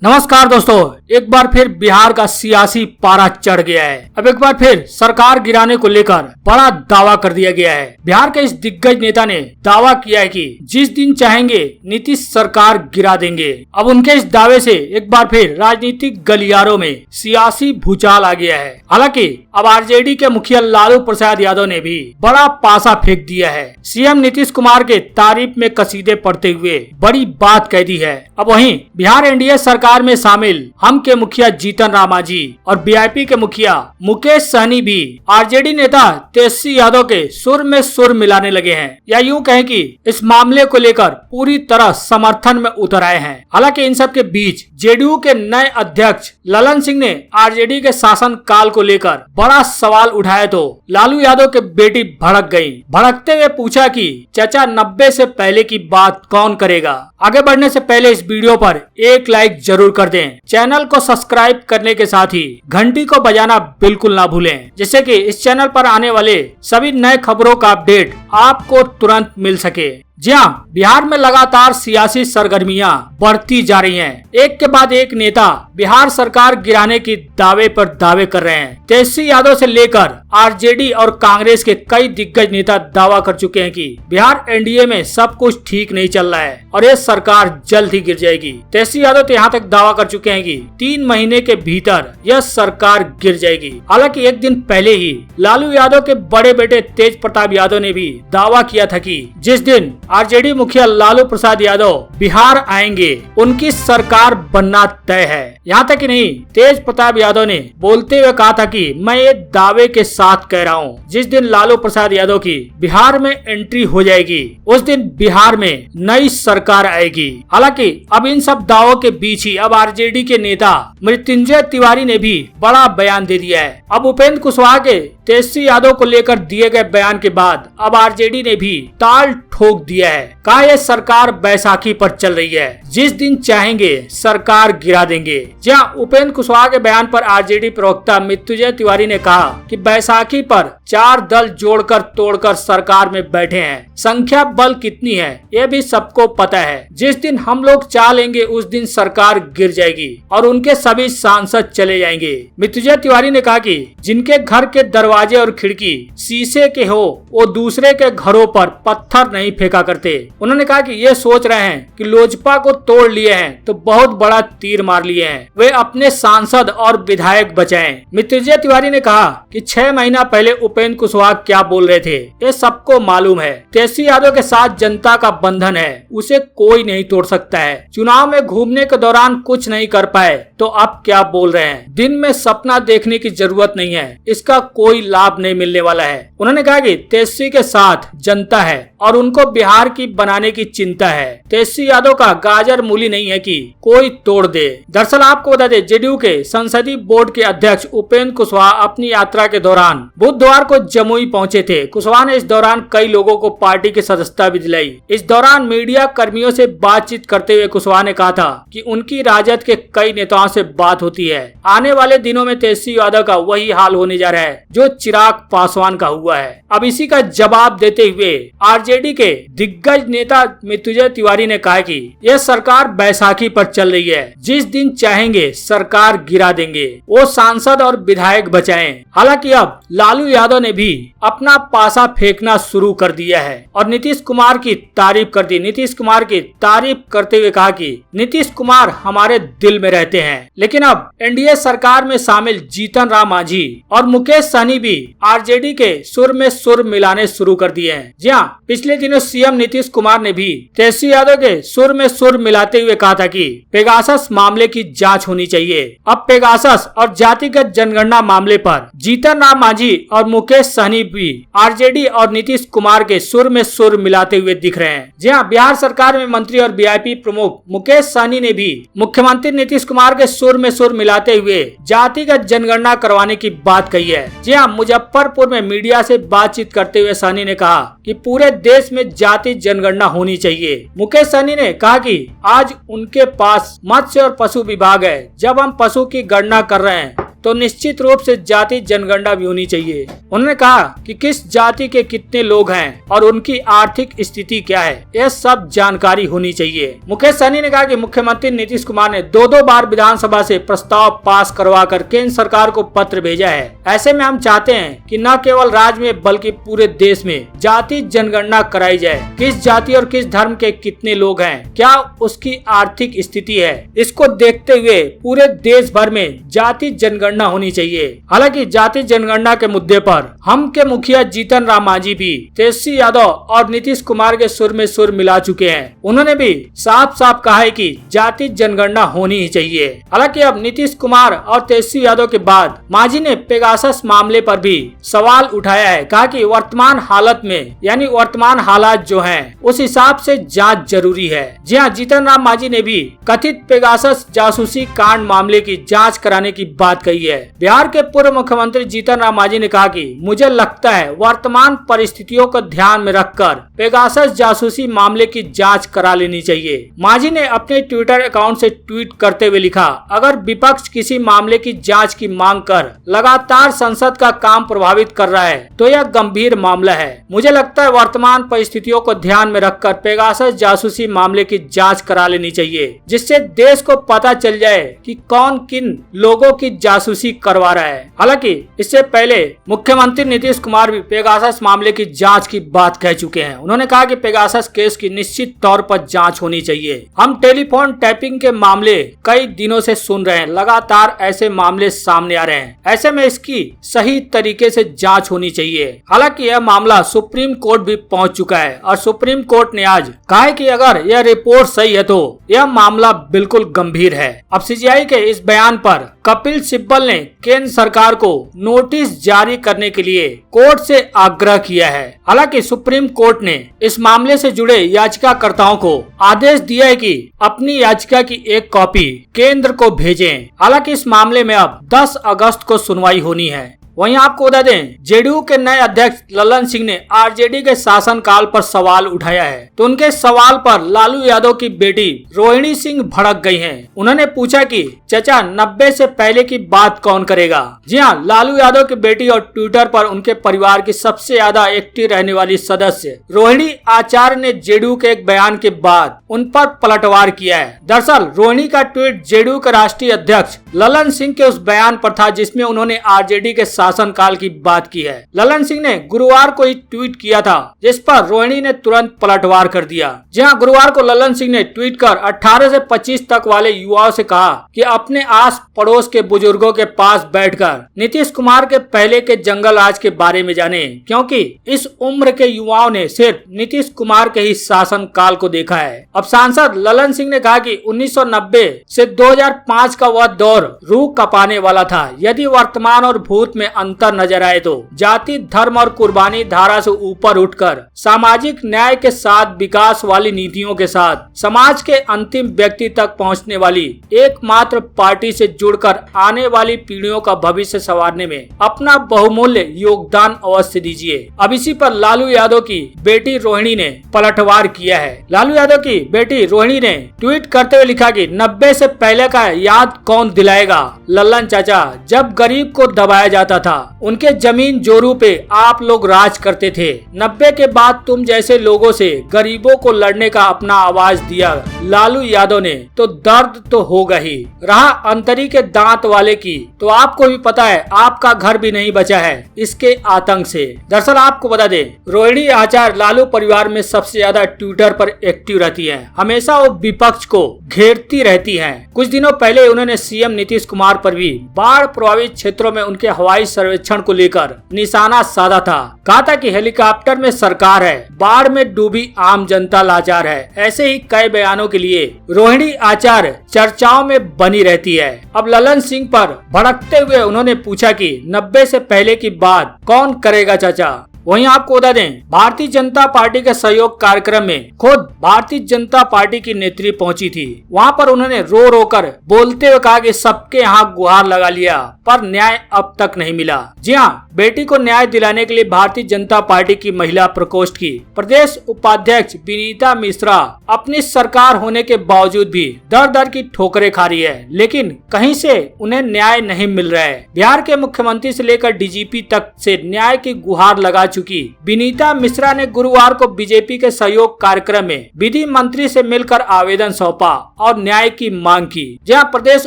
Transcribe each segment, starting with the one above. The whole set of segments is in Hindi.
नमस्कार दोस्तों, एक बार फिर बिहार का सियासी पारा चढ़ गया है। अब एक बार फिर सरकार गिराने को लेकर बड़ा दावा कर दिया गया है। बिहार के इस दिग्गज नेता ने दावा किया है कि जिस दिन चाहेंगे नीतीश सरकार गिरा देंगे। अब उनके इस दावे से एक बार फिर राजनीतिक गलियारों में सियासी भूचाल आ गया है। हालांकि अब आरजेडी के मुखिया लालू प्रसाद यादव ने भी बड़ा पासा फेंक दिया है। सीएम नीतीश कुमार के तारीफ में कसीदे पढ़ते हुए बड़ी बात कह दी है। अब वहीं बिहार एनडीए सरकार में शामिल हम के मुखिया जीतन राम मांझी और बीआईपी के मुखिया मुकेश सहनी भी आरजेडी नेता तेजस्वी यादव के सुर में सुर मिलाने लगे हैं, या यूं कहें कि इस मामले को लेकर पूरी तरह समर्थन में उतर आए हैं। हालांकि इन सब के बीच जेडीयू के नए अध्यक्ष ललन सिंह ने आरजेडी के शासन काल को लेकर बड़ा सवाल उठाया तो लालू यादव के बेटी भड़क गयी। भड़कते हुए पूछा कि चाचा 90 से पहले की बात कौन करेगा। आगे बढ़ने से पहले इस वीडियो पर एक लाइक जरूर कर दें। चैनल को सब्सक्राइब करने के साथ ही घंटी को बजाना बिल्कुल ना भूलें, जिससे कि इस चैनल पर आने वाले सभी नए खबरों का अपडेट आपको तुरंत मिल सके। जी हाँ, बिहार में लगातार सियासी सरगर्मियां बढ़ती जा रही हैं। एक के बाद एक नेता बिहार सरकार गिराने की दावे पर दावे कर रहे हैं। तेजस्वी यादव से लेकर आरजेडी और कांग्रेस के कई दिग्गज नेता दावा कर चुके हैं कि बिहार एनडीए में सब कुछ ठीक नहीं चल रहा है और ये सरकार जल्द ही गिर जाएगी। तेजस्वी यादव तो यहाँ तक दावा कर चुके हैं कि 3 महीने के भीतर यह सरकार गिर जाएगी। हालांकि एक दिन पहले ही लालू यादव के बड़े बेटे तेज प्रताप यादव ने भी दावा किया था कि जिस दिन आरजेडी मुखिया लालू प्रसाद यादव बिहार आएंगे उनकी सरकार बनना तय है। यहाँ तक ही नहीं, तेज प्रताप यादव ने बोलते हुए कहा था कि मैं ये दावे के साथ कह रहा हूँ, जिस दिन लालू प्रसाद यादव की बिहार में एंट्री हो जाएगी उस दिन बिहार में नई सरकार आएगी। हालांकि अब इन सब दावों के बीच ही अब आरजेडी के नेता मृत्युंजय तिवारी ने भी बड़ा बयान दे दिया है। अब उपेंद्र कुशवाहा के तेजस्वी यादव को लेकर दिए गए बयान के बाद अब आरजेडी ने भी ताल ठोक दिया है। कहा यह सरकार बैसाखी पर चल रही है, जिस दिन चाहेंगे सरकार गिरा देंगे। जहां उपेंद्र कुशवाहा के बयान पर आरजेडी प्रवक्ता मृत्युंजय तिवारी ने कहा कि बैसाखी पर 4 दल जोड़कर तोड़कर सरकार में बैठे हैं। संख्या बल कितनी है यह भी सबको पता है। जिस दिन हम लोग चाह लेंगे उस दिन सरकार गिर जाएगी और उनके सभी सांसद चले जाएंगे। मृत्युंजय तिवारी ने कहा कि जिनके घर के दरवाजे और खिड़की शीशे के हो वो दूसरे के घरों पर पत्थर नहीं फेंका करते। उन्होंने कहा कि ये सोच रहे हैं कि लोजपा को तोड़ लिए हैं तो बहुत बड़ा तीर मार लिए हैं, वे अपने सांसद और विधायक बचाएं। मृत्युंजय तिवारी ने कहा कि 6 महीना पहले उपेंद्र कुशवाहा क्या बोल रहे थे ये सबको मालूम है। तेजस्वी यादव के साथ जनता का बंधन है, उसे कोई नहीं तोड़ सकता है। चुनाव में घूमने के दौरान कुछ नहीं कर पाए तो अब क्या बोल रहे हैं। दिन में सपना देखने की जरूरत नहीं है, इसका कोई लाभ नहीं मिलने वाला है। उन्होंने कहा कि तेजस्वी के साथ जनता है और उनको बिहार की बनाने की चिंता है। तेजस्वी यादव का गाजर मूली नहीं है कि कोई तोड़ दे। दरअसल आपको बता दें, जेडीयू के संसदीय बोर्ड के अध्यक्ष उपेंद्र कुशवाहा अपनी यात्रा के दौरान बुधवार को जमुई पहुंचे थे। कुशवाहा ने इस दौरान कई लोगों को पार्टी की सदस्यता भी दिलाई। इस दौरान मीडिया कर्मियों से बातचीत करते हुए कुशवाहा ने कहा था कि उनकी राजद के कई नेताओं से बात होती है। आने वाले दिनों में तेजस्वी यादव का वही हाल होने जा रहा है जो चिराग पासवान का हुआ है। अब इसी का जवाब देते हुए आरजेडी के दिग्गज नेता मृत्युंजय तिवारी ने कहा कि यह सरकार बैसाखी पर चल रही है, जिस दिन चाहेंगे सरकार गिरा देंगे, वो सांसद और विधायक बचाएं। हालांकि अब लालू यादव ने भी अपना पासा फेंकना शुरू कर दिया है और नीतीश कुमार की तारीफ कर दी। नीतीश कुमार की तारीफ करते हुए कहा कि नीतीश कुमार हमारे दिल में रहते हैं। लेकिन अब एनडीए सरकार में शामिल जीतन राम मांझी और मुकेश सहनी भी आरजेडी के सुर में सुर मिलाने शुरू कर दिए हैं। जी हाँ, पिछले दिनों सीएम नीतीश कुमार ने भी तेजस्वी यादव के सुर में सुर मिलाते हुए कहा था कि पेगासस मामले की जांच होनी चाहिए। अब पेगासस और जातिगत जनगणना मामले पर जीतन राम मांझी और मुकेश सहनी भी आरजेडी और नीतीश कुमार के सुर में सुर मिलाते हुए दिख रहे हैं। जी हाँ, बिहार सरकार में मंत्री और बीआईपी प्रमुख मुकेश सहनी ने भी मुख्यमंत्री नीतीश कुमार के सुर में सुर मिलाते हुए जातिगत जनगणना करवाने की बात कही है। जी हाँ, मुजफ्फरपुर में मीडिया से बातचीत करते हुए सहनी ने कहा कि पूरे देश में जाति जनगणना होनी चाहिए। मुकेश सहनी ने कहा कि आज उनके पास मत्स्य और पशु विभाग है। जब हम पशु की गणना कर रहे हैं तो निश्चित रूप से जाति जनगणना भी होनी चाहिए। उन्होंने कहा कि किस जाति के कितने लोग हैं और उनकी आर्थिक स्थिति क्या है, यह सब जानकारी होनी चाहिए। मुकेश सहनी ने कहा कि मुख्यमंत्री नीतीश कुमार ने 2 बार विधानसभा से प्रस्ताव पास करवा कर केंद्र सरकार को पत्र भेजा है। ऐसे में हम चाहते हैं कि न केवल राज्य में बल्कि पूरे देश में जाति जनगणना कराई जाए। किस जाति और किस धर्म के कितने लोग हैं, क्या उसकी आर्थिक स्थिति है, इसको देखते हुए पूरे देश भर में जाति जनगणना होनी चाहिए। हालांकि जाति जनगणना के मुद्दे पर हम के मुखिया जीतन राम मांझी भी तेजस्वी यादव और नीतीश कुमार के सुर में सुर मिला चुके हैं। उन्होंने भी साफ साफ कहा है कि जाति जनगणना होनी ही चाहिए। हालांकि अब नीतीश कुमार और तेजस्वी यादव के बाद मांझी ने पेगासस मामले पर भी सवाल उठाया है। कहा कि वर्तमान हालत में यानी वर्तमान हालात जो हैं उस हिसाब से जांच जरूरी है। जी हाँ, जीतन राम मांझी ने भी कथित पेगासस जासूसी कांड मामले की जांच कराने की बात कही है। बिहार के पूर्व मुख्यमंत्री जीतन राम मांझी ने कहा कि मुझे लगता है वर्तमान परिस्थितियों को ध्यान में रखकर पेगासस जासूसी मामले की जांच करा लेनी चाहिए। मांझी ने अपने ट्विटर अकाउंट से ट्वीट करते हुए लिखा, अगर विपक्ष किसी मामले की जांच की मांग कर लगातार संसद का काम प्रभावित कर रहा है तो यह गंभीर मामला है। मुझे लगता है वर्तमान परिस्थितियों को ध्यान में रखकर पेगासस जासूसी मामले की जांच करा लेनी चाहिए, जिससे देश को पता चल जाए कि कौन किन लोगों की जासूसी करवा रहा है। हालांकि इससे पहले मुख्यमंत्री नीतीश कुमार भी पेगासस मामले की जांच की बात कह चुके हैं। उन्होंने कहा कि पेगासस केस की निश्चित तौर पर जांच होनी चाहिए। हम टेलीफोन टैपिंग के मामले कई दिनों से सुन रहे हैं, लगातार ऐसे मामले सामने आ रहे हैं। ऐसे में इसकी सही तरीके से जांच होनी चाहिए। हालांकि यह मामला सुप्रीम कोर्ट भी पहुंच चुका है और सुप्रीम कोर्ट ने आज कहा है कि अगर यह रिपोर्ट सही है तो यह मामला बिल्कुल गंभीर है। अब सीजीआई के इस बयान पर कपिल सिब्बल ने केंद्र सरकार को नोटिस जारी करने के लिए कोर्ट से आग्रह किया है। हालांकि सुप्रीम कोर्ट ने इस मामले से जुड़े याचिकाकर्ताओं को आदेश दिया है कि अपनी याचिका की एक कॉपी केंद्र को भेजें। हालांकि इस मामले में अब 10 अगस्त को सुनवाई होनी है। वहीं आपको बता दें, जेडीयू के नए अध्यक्ष ललन सिंह ने आरजेडी के शासनकाल पर सवाल उठाया है। तो उनके सवाल पर लालू यादव की बेटी रोहिणी सिंह भड़क गई हैं। उन्होंने पूछा कि चाचा 90 से पहले की बात कौन करेगा। जी हाँ, लालू यादव की बेटी और ट्विटर पर उनके परिवार की सबसे ज्यादा एक्टिव रहने वाली सदस्य रोहिणी आचार्य ने जेडीयू के एक बयान के बाद उन पर पलटवार किया है। दरअसल रोहिणी का ट्वीट जेडीयू के राष्ट्रीय अध्यक्ष ललन सिंह के उस बयान पर था जिसमें उन्होंने आरजेडी के शासनकाल की बात की है। ललन सिंह ने गुरुवार को ही ट्वीट किया था जिस पर रोहिणी ने तुरंत पलटवार कर दिया। जहां गुरुवार को ललन सिंह ने ट्वीट कर 18 से 25 तक वाले युवाओं से कहा कि अपने आस पड़ोस के बुजुर्गों के पास बैठकर नीतीश कुमार के पहले के जंगल राज के बारे में जाने, क्योंकि इस उम्र के युवाओं ने सिर्फ नीतीश कुमार के ही शासन काल को देखा है। अब सांसद ललन सिंह ने कहा कि 1990 से 2005 का वह दौर रूह कपाने वाला था। यदि वर्तमान और भूत में अंतर नजर आए तो जाति, धर्म और कुर्बानी धारा से ऊपर उठकर सामाजिक न्याय के साथ विकास वाली नीतियों के साथ समाज के अंतिम व्यक्ति तक पहुंचने वाली एकमात्र पार्टी से जुड़कर आने वाली पीढ़ियों का भविष्य संवारने में अपना बहुमूल्य योगदान अवश्य दीजिए। अब इसी पर लालू यादव की बेटी रोहिणी ने पलटवार किया है। लालू यादव की बेटी रोहिणी ने ट्वीट करते हुए लिखा कि 90 से पहले का याद कौन दिलाएगा लल्लन चाचा, जब गरीब को दबाया जाता था, उनके जमीन जोरू पे आप लोग राज करते थे। 90 के बाद तुम जैसे लोगों से गरीबों को लड़ने का अपना आवाज दिया लालू यादव ने, तो दर्द तो होगा ही। रहा अंतरी के दांत वाले की, तो आपको भी पता है आपका घर भी नहीं बचा है इसके आतंक से। दरअसल आपको बता दें, रोहिणी आचार्य लालू परिवार में सबसे ज्यादा ट्विटर पर एक्टिव रहती है। हमेशा वो विपक्ष को घेरती रहती है। कुछ दिनों पहले उन्होंने सीएम नीतीश कुमार पर भी बाढ़ प्रभावित क्षेत्रों में उनके हवाई सर्वेक्षण को लेकर निशाना साधा था। कहा था कि हेलीकॉप्टर में सरकार है, बाढ़ में डूबी आम जनता लाचार है। ऐसे ही कई बयानों के लिए रोहिणी आचार्य चर्चाओं में बनी रहती है। अब ललन सिंह पर भड़कते हुए उन्होंने पूछा कि 90 से पहले की बात कौन करेगा चाचा। वहीं आपको बता दें, भारतीय जनता पार्टी के सहयोग कार्यक्रम में खुद भारतीय जनता पार्टी की नेत्री पहुंची थी। वहां पर उन्होंने रो रो कर बोलते हुए कहा कि सबके यहाँ गुहार लगा लिया पर न्याय अब तक नहीं मिला। जी हाँ, बेटी को न्याय दिलाने के लिए भारतीय जनता पार्टी की महिला प्रकोष्ठ की प्रदेश उपाध्यक्ष विनीता मिश्रा अपनी सरकार होने के बावजूद भी दर दर की ठोकरें खा रही है, लेकिन कहीं से उन्हें न्याय नहीं मिल रहा है। बिहार के मुख्यमंत्री से लेकर डीजीपी तक से न्याय की गुहार लगा चुकी विनीता मिश्रा ने गुरुवार को बीजेपी के सहयोग कार्यक्रम में विधि मंत्री से मिलकर आवेदन सौंपा और न्याय की मांग की। जहां प्रदेश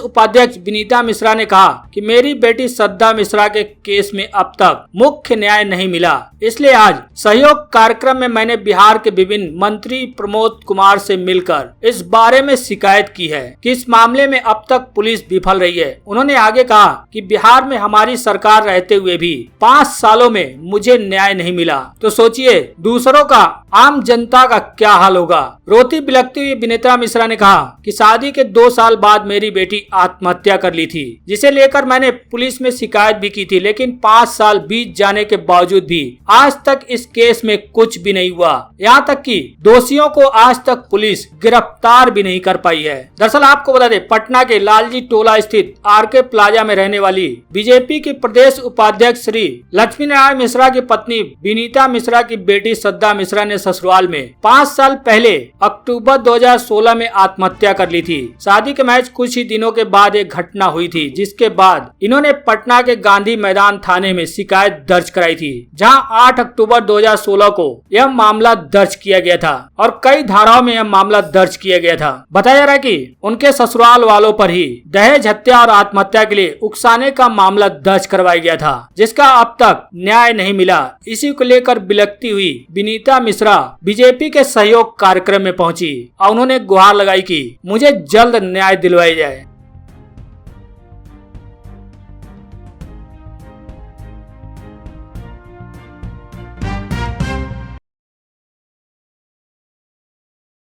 उपाध्यक्ष विनीता मिश्रा ने कहा कि मेरी बेटी श्रद्धा मिश्रा के केस में अब तक मुख्य न्याय नहीं मिला, इसलिए आज सहयोग कार्यक्रम में मैंने बिहार के विभिन्न मंत्री प्रमोद कुमार से मिलकर इस बारे में शिकायत की है कि इस मामले में अब तक पुलिस विफल रही है। उन्होंने आगे कहा कि बिहार में हमारी सरकार रहते हुए भी 5 सालों में मुझे न्याय नहीं मिला, तो सोचिए दूसरों का, आम जनता का क्या हाल होगा। रोती बिलखती हुई विनीता मिश्रा ने कहा कि शादी के 2 साल बाद मेरी बेटी आत्महत्या कर ली थी, जिसे लेकर मैंने पुलिस में शिकायत भी की थी, लेकिन 5 साल बीत जाने के बावजूद भी आज तक इस केस में कुछ भी नहीं हुआ। यहाँ तक कि दोषियों को आज तक पुलिस गिरफ्तार भी नहीं कर पाई है। दरअसल आपको बता दें, पटना के लालजी टोला स्थित आरके प्लाजा में रहने वाली बीजेपी की प्रदेश उपाध्यक्ष श्री लक्ष्मी नारायण मिश्रा की पत्नी विनीता मिश्रा की बेटी श्रद्धा मिश्रा ने ससुराल में 5 साल पहले अक्टूबर 2016 में आत्महत्या कर ली थी। शादी के महज कुछ ही दिनों के बाद एक घटना हुई थी, जिसके बाद इन्होंने पटना के गांधी मैदान थाने में शिकायत दर्ज कराई थी, जहां 8 अक्टूबर 2016 को यह मामला दर्ज किया गया था और कई धाराओं में यह मामला दर्ज किया गया था। बताया जा रहा है कि उनके ससुराल वालों पर ही दहेज हत्या और आत्महत्या के लिए उकसाने का मामला दर्ज करवाया गया था, जिसका अब तक न्याय नहीं मिला। इसी को लेकर बिलखती हुई विनीता मिश्रा बीजेपी के सहयोग कार्यक्रम में पहुंची और उन्होंने गुहार लगाई कि मुझे जल्द न्याय दिलवाया जाए।